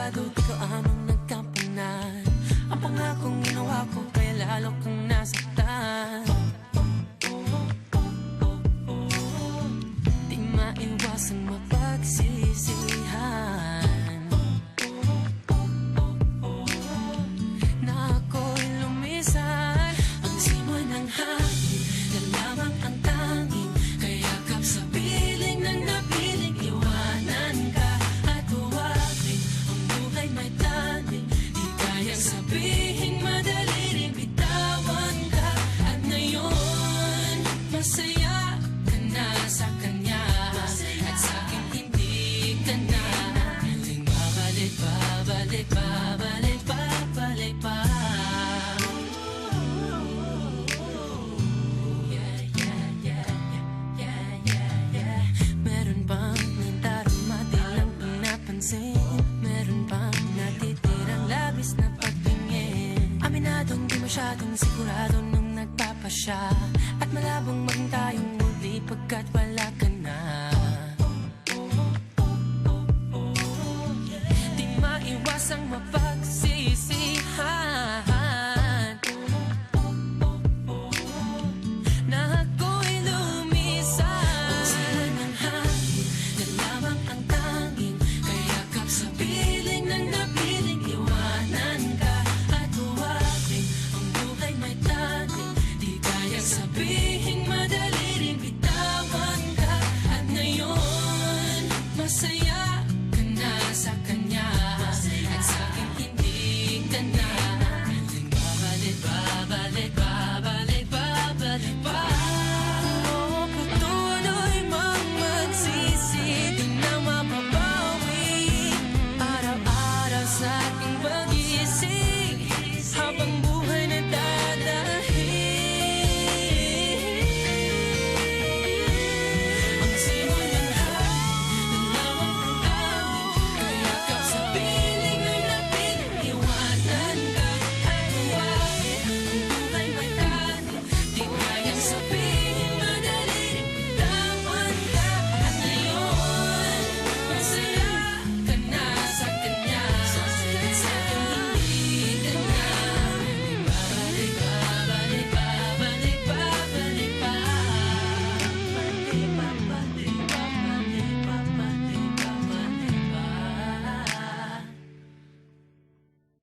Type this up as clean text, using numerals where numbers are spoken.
sigurado di ka amang nagkampunan. Ang pangakong ginawa ko kaya lalo kang nasaktan. Di maiwasang mapagsisihan na ako'y lumisan. Ang simoy ng hangin na lamang ang tanging kayakap sa piling ng napiling. Iwanan ka at huwagin ang buhay may taning di kayang sabihin madali rin bitawan ka. At ngayon masaya ka na sa kanya at sa'kin hindi ka na. Muling babalik, babalik, babalik, babalik pa. Yeah, yeah, yeah, yeah, yeah, yeah. Meron bang nadarama di lang pinapansin? Meron bang natitirang labis na pagtingin? Aminadong di masyadong sigurado nung nagpapasya, at malabong maging tayong muli pagkat wala ka na. Di maiwasang mapagsisihan na ako'y lumisan. Ang sila ng hangin na lamang ang tanging kayakap sa piling ng napiling. Iwanan ka at huwagin ang buhay may taning di kayang sabihin madali rin bitawan ka. At ngayon masaya